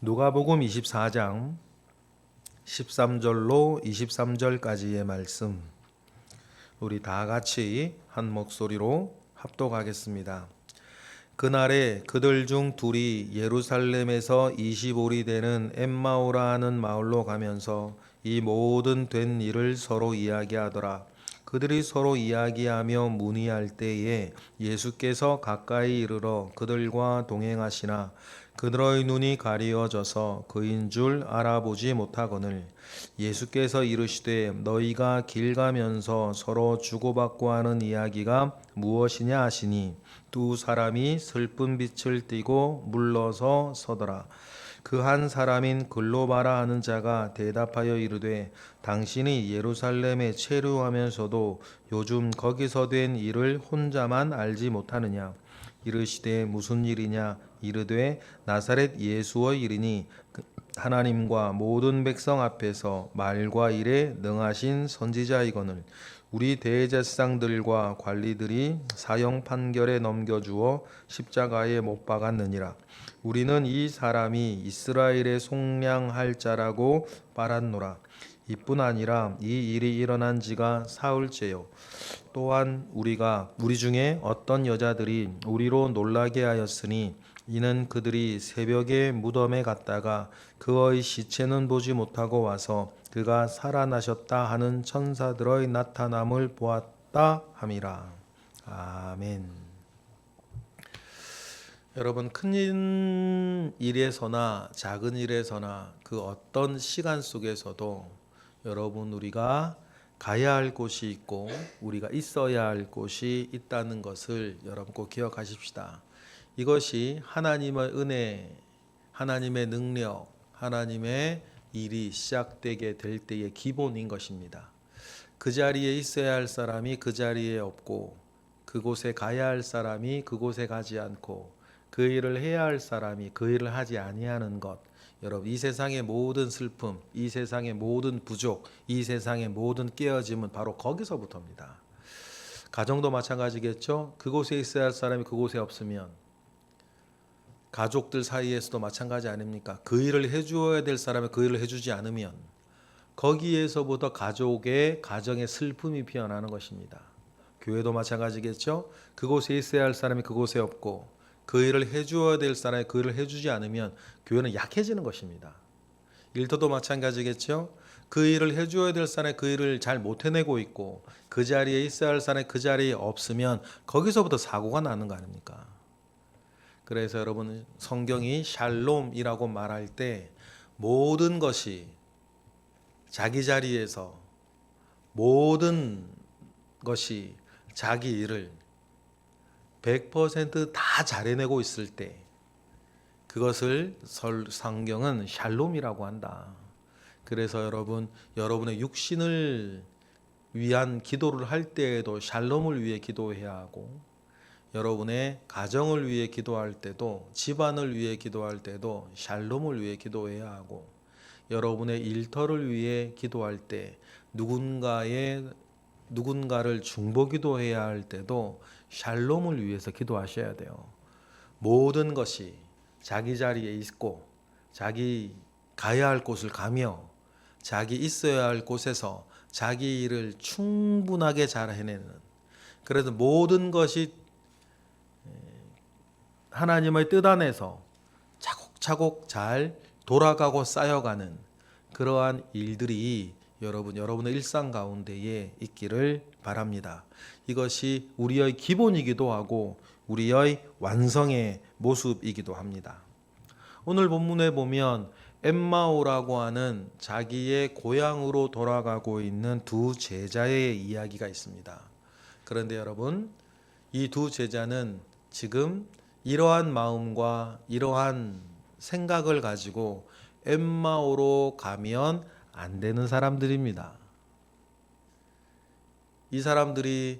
누가복음 24장 13절로 23절까지의 말씀, 우리 다 같이 한 목소리로 합독하겠습니다. 그날에 그들 중 둘이 예루살렘에서 25리 되는 엠마오라 하는 마을로 가면서 이 모든 된 일을 서로 이야기하더라. 그들이 서로 이야기하며 문의할 때에 예수께서 가까이 이르러 그들과 동행하시나 그들의 눈이 가리워져서 그인 줄 알아보지 못하거늘 예수께서 이르시되 너희가 길 가면서 서로 주고받고 하는 이야기가 무엇이냐 하시니 두 사람이 슬픈 빛을 띠고 물러서 서더라. 그 한 사람인 글로바라 하는 자가 대답하여 이르되 당신이 예루살렘에 체류하면서도 요즘 거기서 된 일을 혼자만 알지 못하느냐. 이르시되 무슨 일이냐. 이르되 나사렛 예수의 일이니 하나님과 모든 백성 앞에서 말과 일에 능하신 선지자이거늘 우리 대제사장들과 관리들이 사형 판결에 넘겨주어 십자가에 못 박았느니라. 우리는 이 사람이 이스라엘의 속량할 자라고 말았노라. 이뿐 아니라 이 일이 일어난 지가 사흘째요. 또한 우리 중에 어떤 여자들이 우리로 놀라게 하였으니 이는 그들이 새벽에 무덤에 갔다가 그의 시체는 보지 못하고 와서 그가 살아나셨다 하는 천사들의 나타남을 보았다 함이라. 아멘. 여러분, 큰 일에서나 작은 일에서나 그 어떤 시간 속에서도 여러분 우리가 가야 할 곳이 있고 우리가 있어야 할 곳이 있다는 것을 여러분 꼭 기억하십시다. 이것이 하나님의 은혜, 하나님의 능력, 하나님의 일이 시작되게 될 때의 기본인 것입니다. 그 자리에 있어야 할 사람이 그 자리에 없고 그곳에 가야 할 사람이 그곳에 가지 않고 그 일을 해야 할 사람이 그 일을 하지 아니하는 것. 여러분, 이 세상의 모든 슬픔, 이 세상의 모든 부족, 이 세상의 모든 깨어짐은 바로 거기서부터입니다. 가정도 마찬가지겠죠. 그곳에 있어야 할 사람이 그곳에 없으면 가족들 사이에서도 마찬가지 아닙니까? 그 일을 해주어야 될 사람이 그 일을 해주지 않으면 거기에서부터 가정의 슬픔이 피어나는 것입니다. 교회도 마찬가지겠죠. 그곳에 있어야 할 사람이 그곳에 없고 그 일을 해주어야 될 사람이 그 일을 해주지 않으면 교회는 약해지는 것입니다. 일터도 마찬가지겠죠. 그 일을 해주어야 될 사람이 그 일을 잘 못 해내고 있고 그 자리에 있어야 할 사람이 그 자리에 없으면 거기서부터 사고가 나는 거 아닙니까? 그래서 여러분, 성경이 샬롬이라고 말할 때 모든 것이 자기 자리에서 모든 것이 자기 일을 100%다 잘해내고 있을 때 그것을 성경은 샬롬이라고 한다. 그래서 여러분의 육신을 위한 기도를 할 때에도 샬롬을 위해 기도해야 하고 여러분의 가정을 위해 기도할 때도 집안을 위해 기도할 때도 샬롬을 위해 기도해야 하고 여러분의 일터를 위해 기도할 때 누군가를 중보기도해야 할 때도 샬롬을 위해서 기도하셔야 돼요. 모든 것이 자기 자리에 있고 자기 가야 할 곳을 가며 자기 있어야 할 곳에서 자기 일을 충분하게 잘 해내는, 그래서 모든 것이 하나님의 뜻 안에서 차곡차곡 잘 돌아가고 쌓여가는 그러한 일들이 여러분의 일상 가운데에 있기를 바랍니다. 이것이 우리의 기본이기도 하고 우리의 완성의 모습이기도 합니다. 오늘 본문에 보면 엠마오라고 하는 자기의 고향으로 돌아가고 있는 두 제자의 이야기가 있습니다. 그런데 여러분, 이 두 제자는 지금 이러한 마음과 이러한 생각을 가지고 엠마오로 가면 안 되는 사람들입니다. 이 사람들이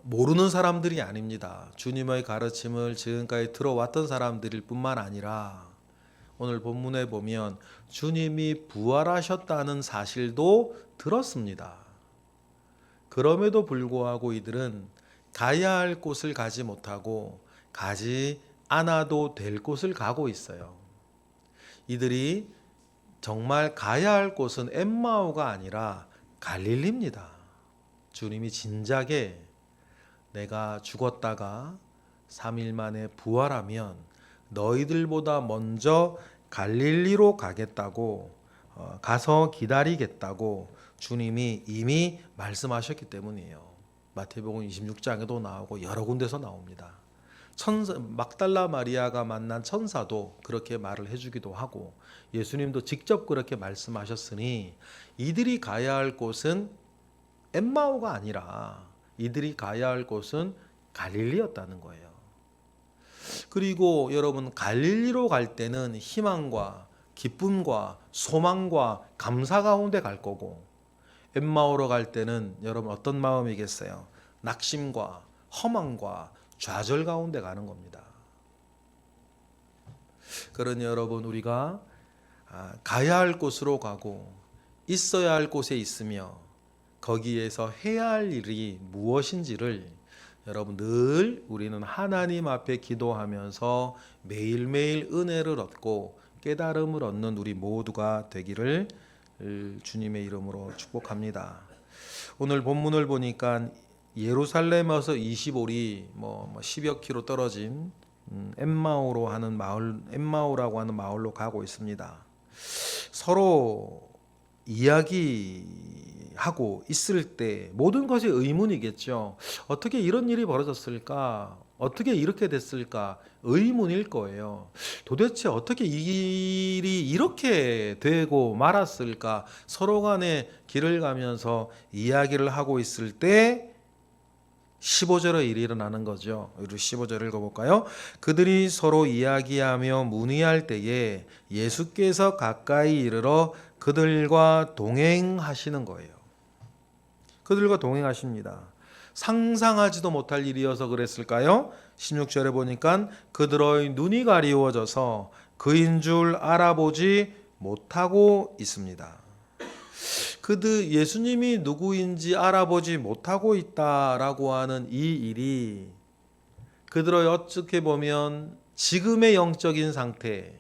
모르는 사람들이 아닙니다. 주님의 가르침을 지금까지 들어왔던 사람들일 뿐만 아니라 오늘 본문에 보면 주님이 부활하셨다는 사실도 들었습니다. 그럼에도 불구하고 이들은 가야 할 곳을 가지 못하고 가지 않아도 될 곳을 가고 있어요. 이들이 정말 가야 할 곳은 엠마오가 아니라 갈릴리입니다. 주님이 진작에 내가 죽었다가 3일 만에 부활하면 너희들보다 먼저 갈릴리로 가겠다고 가서 기다리겠다고 주님이 이미 말씀하셨기 때문이에요. 마태복음 26장에도 나오고 여러 군데서 나옵니다. 막달라 마리아가 만난 천사도 그렇게 말을 해주기도 하고 예수님도 직접 그렇게 말씀하셨으니 이들이 가야 할 곳은 엠마오가 아니라 이들이 가야 할 곳은 갈릴리였다는 거예요. 그리고 여러분, 갈릴리로 갈 때는 희망과 기쁨과 소망과 감사 가운데 갈 거고, 엠마오로 갈 때는 여러분 어떤 마음이겠어요? 낙심과 허망과 좌절 가운데 가는 겁니다. 그러니 여러분, 우리가 가야 할 곳으로 가고 있어야 할 곳에 있으며 거기에서 해야 할 일이 무엇인지를 여러분 늘 우리는 하나님 앞에 기도하면서 매일매일 은혜를 얻고 깨달음을 얻는 우리 모두가 되기를 주님의 이름으로 축복합니다. 오늘 본문을 보니까 예루살렘에서 25리 10여 킬로 떨어진 엠마오라고 하는 마을로 가고 있습니다. 서로 이야기하고 있을 때 모든 것이 의문이겠죠. 어떻게 이런 일이 벌어졌을까? 어떻게 이렇게 됐을까? 의문일 거예요. 도대체 어떻게 이 일이 이렇게 되고 말았을까? 서로 간에 길을 가면서 이야기를 하고 있을 때 15절의 일이 일어나는 거죠. 우리 15절 읽어볼까요? 그들이 서로 이야기하며 문의할 때에 예수께서 가까이 이르러 그들과 동행하시는 거예요. 그들과 동행하십니다. 상상하지도 못할 일이어서 그랬을까요? 16절에 보니까 그들의 눈이 가리워져서 그인 줄 알아보지 못하고 있습니다. 예수님이 누구인지 알아보지 못하고 있다라고 하는 이 일이 그들의 어떻게 보면 지금의 영적인 상태,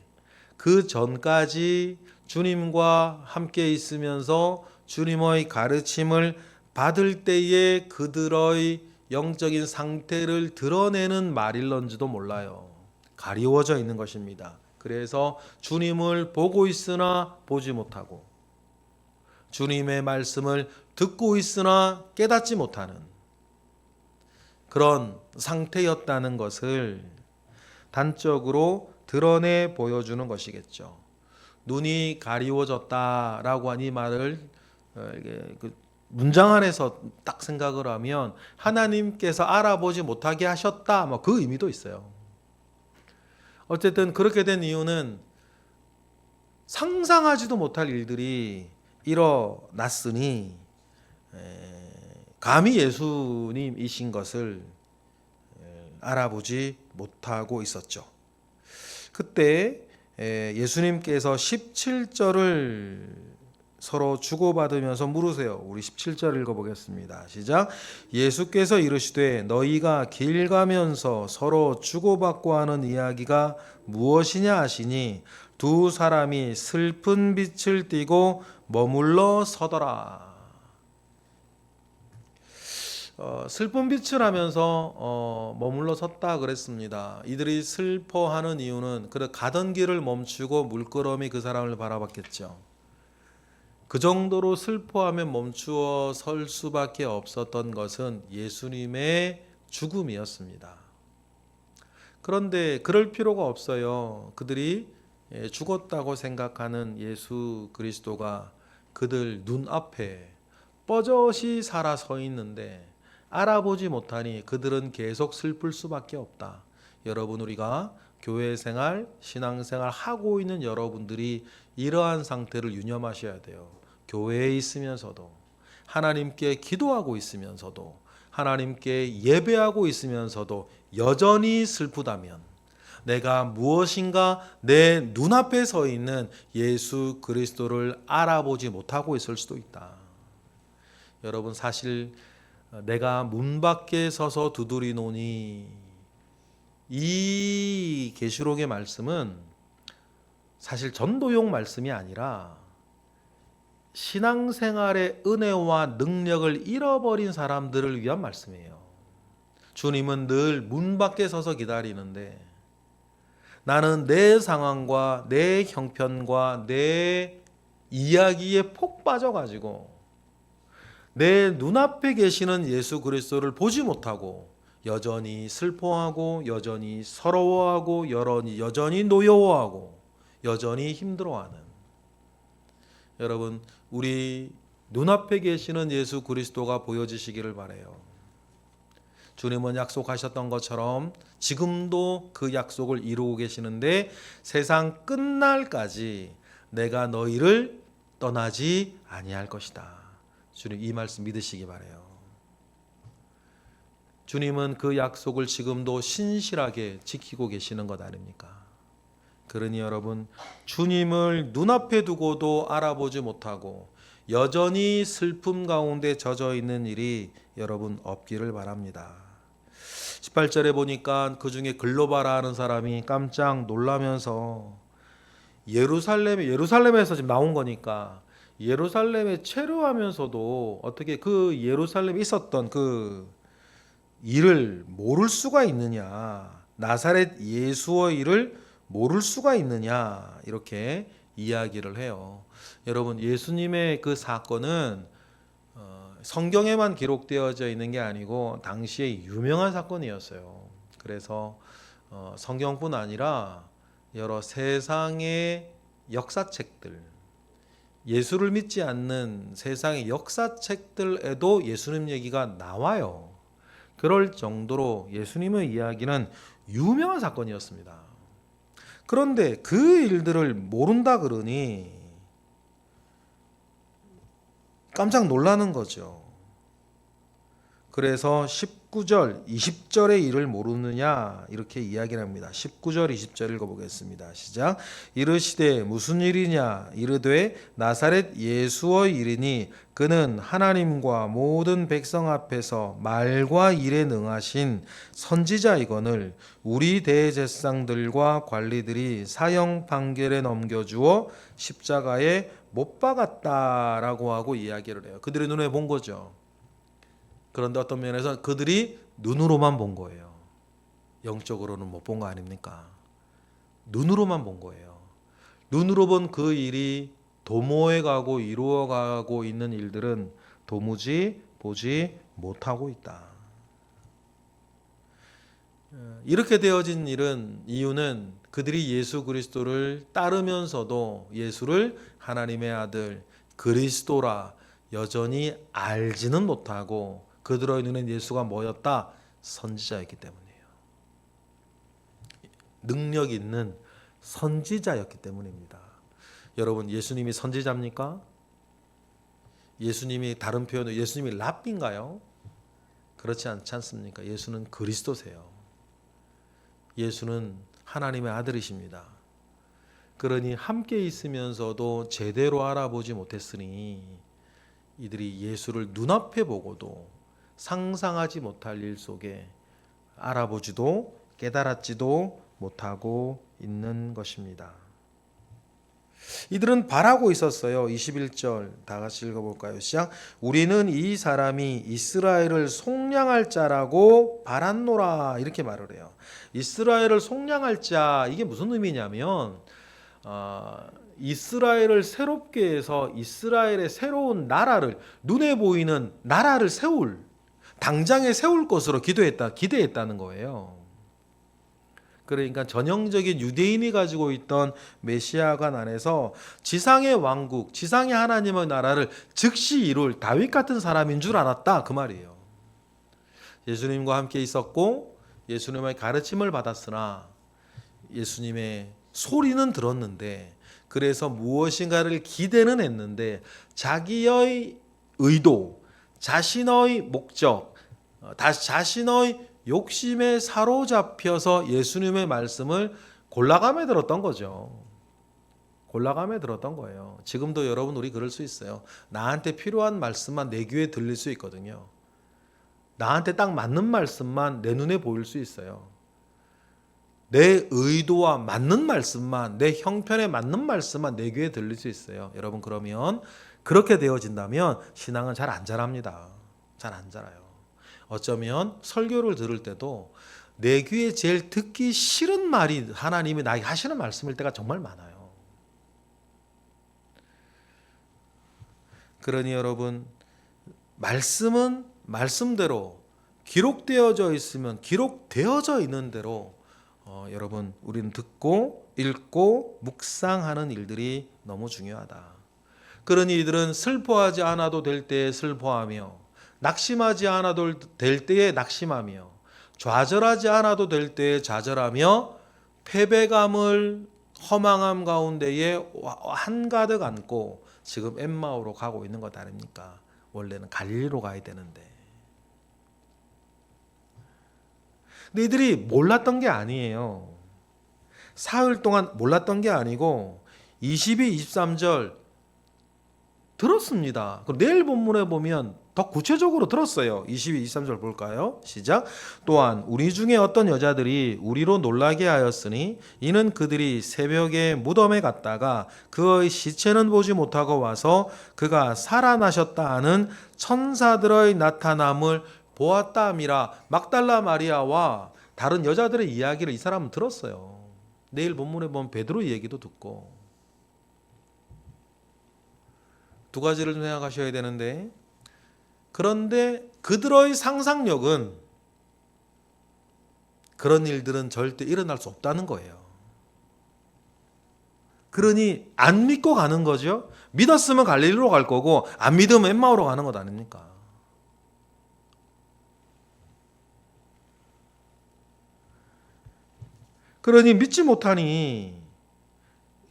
그 전까지 주님과 함께 있으면서 주님의 가르침을 받을 때에 그들의 영적인 상태를 드러내는 말일런지도 몰라요. 가리워져 있는 것입니다. 그래서 주님을 보고 있으나 보지 못하고 주님의 말씀을 듣고 있으나 깨닫지 못하는 그런 상태였다는 것을 단적으로 드러내 보여주는 것이겠죠. 눈이 가리워졌다라고 한 이 말을 문장 안에서 딱 생각을 하면 하나님께서 알아보지 못하게 하셨다, 그 의미도 있어요. 어쨌든 그렇게 된 이유는 상상하지도 못할 일들이 일어났으니 감히 예수님이신 것을 알아보지 못하고 있었죠. 그때 예수님께서 17절을 서로 주고받으면서 물으세요. 우리 17절 읽어보겠습니다. 시작. 예수께서 이르시되 너희가 길 가면서 서로 주고받고 하는 이야기가 무엇이냐 하시니 두 사람이 슬픈 빛을 띠고 머물러 서더라. 슬픈 빛을 하면서 머물러 섰다 그랬습니다. 이들이 슬퍼하는 이유는 가던 길을 멈추고 물끄러미 그 사람을 바라봤겠죠. 그 정도로 슬퍼하며 멈추어 설 수밖에 없었던 것은 예수님의 죽음이었습니다. 그런데 그럴 필요가 없어요. 그들이 죽었다고 생각하는 예수 그리스도가 그들 눈앞에 뻐젓이 살아 서 있는데 알아보지 못하니 그들은 계속 슬플 수밖에 없다. 여러분, 우리가 교회 생활, 신앙생활 하고 있는 여러분들이 이러한 상태를 유념하셔야 돼요. 교회에 있으면서도, 하나님께 기도하고 있으면서도, 하나님께 예배하고 있으면서도 여전히 슬프다면 내가 무엇인가 내 눈앞에 서 있는 예수 그리스도를 알아보지 못하고 있을 수도 있다. 여러분, 사실 내가 문 밖에 서서 두드리노니 이 계시록의 말씀은 사실 전도용 말씀이 아니라 신앙생활의 은혜와 능력을 잃어버린 사람들을 위한 말씀이에요. 주님은 늘 문 밖에 서서 기다리는데 나는 내 상황과 내 형편과 내 이야기에 폭 빠져가지고 내 눈앞에 계시는 예수 그리스도를 보지 못하고 여전히 슬퍼하고 여전히 서러워하고 여전히 노여워하고 여전히 힘들어하는, 여러분, 우리 눈앞에 계시는 예수 그리스도가 보여지시기를 바라요. 주님은 약속하셨던 것처럼 지금도 그 약속을 이루고 계시는데 세상 끝날까지 내가 너희를 떠나지 아니할 것이다. 주님 이 말씀 믿으시기 바라요. 주님은 그 약속을 지금도 신실하게 지키고 계시는 것 아닙니까? 그러니 여러분, 주님을 눈앞에 두고도 알아보지 못하고 여전히 슬픔 가운데 젖어 있는 일이 여러분 없기를 바랍니다. 18절에 보니까 그 중에 글로바라 하는 사람이 깜짝 놀라면서 예루살렘에서 지금 나온 거니까 예루살렘에 체류하면서도 어떻게 그 예루살렘에 있었던 그 일을 모를 수가 있느냐, 나사렛 예수의 일을 모를 수가 있느냐, 이렇게 이야기를 해요. 여러분, 예수님의 그 사건은 성경에만 기록되어져 있는 게 아니고 당시에 유명한 사건이었어요. 그래서 성경뿐 아니라 여러 세상의 역사책들, 예수를 믿지 않는 세상의 역사책들에도 예수님 얘기가 나와요. 그럴 정도로 예수님의 이야기는 유명한 사건이었습니다. 그런데 그 일들을 모른다 그러니 깜짝 놀라는 거죠. 그래서 19절, 20절의 일을 모르느냐 이렇게 이야기를 합니다. 19절, 20절 읽어보겠습니다. 시작. 이르시되 무슨 일이냐 이르되 나사렛 예수의 일이니 그는 하나님과 모든 백성 앞에서 말과 일에 능하신 선지자이거늘 우리 대제사장들과 관리들이 사형 판결에 넘겨주어 십자가에 못 박았다라고 하고 이야기를 해요. 그들의 눈에 본 거죠. 그런데 어떤 면에서 그들이 눈으로만 본 거예요. 영적으로는 못 본 거 아닙니까? 눈으로만 본 거예요. 눈으로 본 그 일이 도모해 가고 이루어가고 있는 일들은 도무지 보지 못하고 있다. 이렇게 되어진 이유는 그들이 예수 그리스도를 따르면서도 예수를 하나님의 아들 그리스도라 여전히 알지는 못하고 그들의 눈엔 예수가 뭐였다? 선지자였기 때문이에요. 능력 있는 선지자였기 때문입니다. 여러분, 예수님이 선지자입니까? 예수님이 다른 표현으로 예수님이 랍비인가요? 그렇지 않지 않습니까? 예수는 그리스도세요. 예수는 하나님의 아들이십니다. 그러니 함께 있으면서도 제대로 알아보지 못했으니 이들이 예수를 눈앞에 보고도 상상하지 못할 일 속에 알아보지도 깨달았지도 못하고 있는 것입니다. 이들은 바라고 있었어요. 21절 다 같이 읽어볼까요? 시작. 우리는 이 사람이 이스라엘을 속량할 자라고 바랐노라 이렇게 말을 해요. 이스라엘을 속량할 자, 이게 무슨 의미냐면 이스라엘을 새롭게 해서 이스라엘의 새로운 나라를, 눈에 보이는 나라를 당장에 세울 것으로 기대했다는 거예요. 그러니까 전형적인 유대인이 가지고 있던 메시아관 안에서 지상의 왕국, 지상의 하나님의 나라를 즉시 이룰 다윗 같은 사람인 줄 알았다 그 말이에요. 예수님과 함께 있었고 예수님의 가르침을 받았으나 예수님의 소리는 들었는데, 그래서 무엇인가를 기대는 했는데 자기의 의도, 자신의 목적, 자신의 욕심에 사로잡혀서 예수님의 말씀을 골라감에 들었던 거죠. 골라감에 들었던 거예요. 지금도 여러분 우리 그럴 수 있어요. 나한테 필요한 말씀만 내 귀에 들릴 수 있거든요. 나한테 딱 맞는 말씀만 내 눈에 보일 수 있어요. 내 의도와 맞는 말씀만, 내 형편에 맞는 말씀만 내 귀에 들릴 수 있어요. 여러분, 그러면 그렇게 되어진다면 신앙은 잘 안 자랍니다. 잘 안 자라요. 어쩌면 설교를 들을 때도 내 귀에 제일 듣기 싫은 말이 하나님이 나에게 하시는 말씀일 때가 정말 많아요. 그러니 여러분, 말씀은 말씀대로 기록되어져 있으면 기록되어져 있는 대로 여러분, 우리는 듣고 읽고 묵상하는 일들이 너무 중요하다. 그러니 이들은 슬퍼하지 않아도 될 때에 슬퍼하며 낙심하지 않아도 될 때에 낙심하며 좌절하지 않아도 될 때에 좌절하며 패배감을 허망함 가운데에 한가득 안고 지금 엠마오로 가고 있는 것 아닙니까? 원래는 갈릴리로 가야 되는데. 근데 이들이 몰랐던 게 아니에요. 사흘 동안 몰랐던 게 아니고 22, 23절 들었습니다. 그럼 내일 본문에 보면 더 구체적으로 들었어요. 22, 23절 볼까요? 시작. 또한 우리 중에 어떤 여자들이 우리로 놀라게 하였으니 이는 그들이 새벽에 무덤에 갔다가 그의 시체는 보지 못하고 와서 그가 살아나셨다 하는 천사들의 나타남을 보았다함이라. 막달라 마리아와 다른 여자들의 이야기를 이 사람은 들었어요. 내일 본문에 보면 베드로 얘기도 듣고. 두 가지를 좀 생각하셔야 되는데, 그런데 그들의 상상력은 그런 일들은 절대 일어날 수 없다는 거예요. 그러니 안 믿고 가는 거죠. 믿었으면 갈릴리로 갈 거고 안 믿으면 엠마오로 가는 것 아닙니까? 그러니 믿지 못하니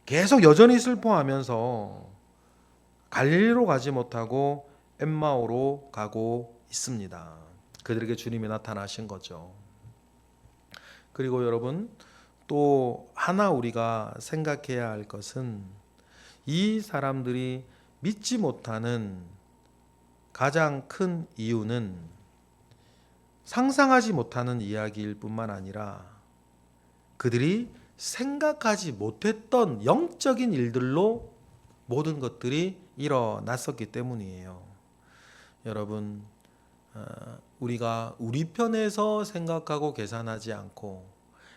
계속 여전히 슬퍼하면서 갈릴리로 가지 못하고 엠마오로 가고 있습니다. 그들에게 주님이 나타나신 거죠. 그리고 여러분, 또 하나 우리가 생각해야 할 것은 이 사람들이 믿지 못하는 가장 큰 이유는 상상하지 못하는 이야기일 뿐만 아니라 그들이 생각하지 못했던 영적인 일들로 모든 것들이 일어났었기 때문이에요. 여러분, 우리가 우리 편에서 생각하고 계산하지 않고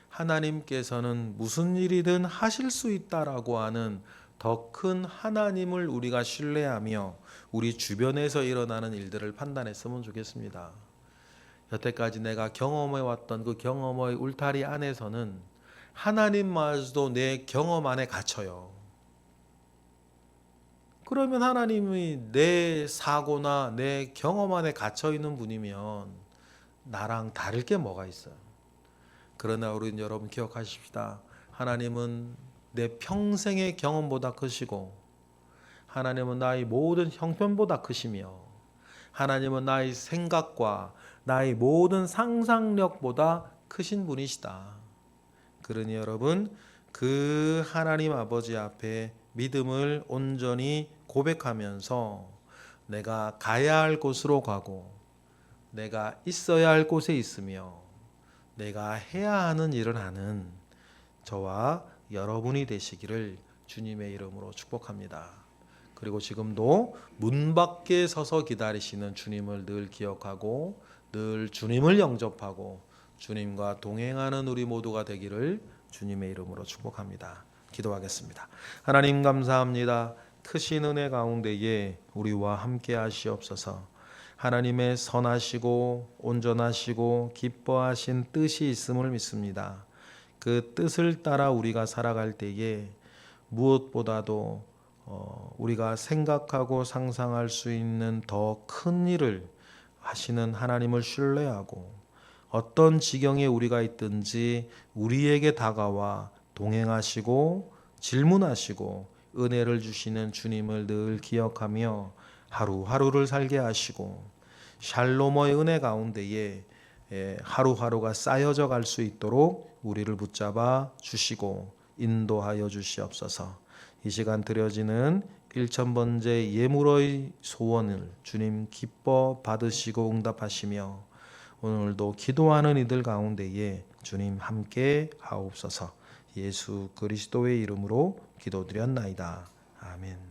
하나님께서는 무슨 일이든 하실 수 있다라고 하는 더 큰 하나님을 우리가 신뢰하며 우리 주변에서 일어나는 일들을 판단했으면 좋겠습니다. 여태까지 내가 경험해왔던 그 경험의 울타리 안에서는 하나님마저도 내 경험 안에 갇혀요. 그러면 하나님이 내 사고나 내 경험 안에 갇혀 있는 분이면 나랑 다를 게 뭐가 있어요? 그러나 우리는 여러분 기억하십시다. 하나님은 내 평생의 경험보다 크시고 하나님은 나의 모든 형편보다 크시며 하나님은 나의 생각과 나의 모든 상상력보다 크신 분이시다. 그러니 여러분, 그 하나님 아버지 앞에 믿음을 온전히 고백하면서 내가 가야 할 곳으로 가고 내가 있어야 할 곳에 있으며 내가 해야 하는 일을 하는 저와 여러분이 되시기를 주님의 이름으로 축복합니다. 그리고 지금도 문 밖에 서서 기다리시는 주님을 늘 기억하고 늘 주님을 영접하고 주님과 동행하는 우리 모두가 되기를 주님의 이름으로 축복합니다. 기도하겠습니다. 하나님 감사합니다. 크신 은혜 가운데에 우리와 함께 하시옵소서. 하나님의 선하시고 온전하시고 기뻐하신 뜻이 있음을 믿습니다. 그 뜻을 따라 우리가 살아갈 때에 무엇보다도 우리가 생각하고 상상할 수 있는 더 큰 일을 하시는 하나님을 신뢰하고 어떤 지경에 우리가 있든지 우리에게 다가와 동행하시고 질문하시고 은혜를 주시는 주님을 늘 기억하며 하루하루를 살게 하시고 샬롬의 은혜 가운데에 하루하루가 쌓여져 갈 수 있도록 우리를 붙잡아 주시고 인도하여 주시옵소서. 이 시간 드려지는 1000번째 예물의 소원을 주님 기뻐 받으시고 응답하시며 오늘도 기도하는 이들 가운데에 주님 함께 하옵소서. 예수 그리스도의 이름으로 기도드렸나이다. 아멘.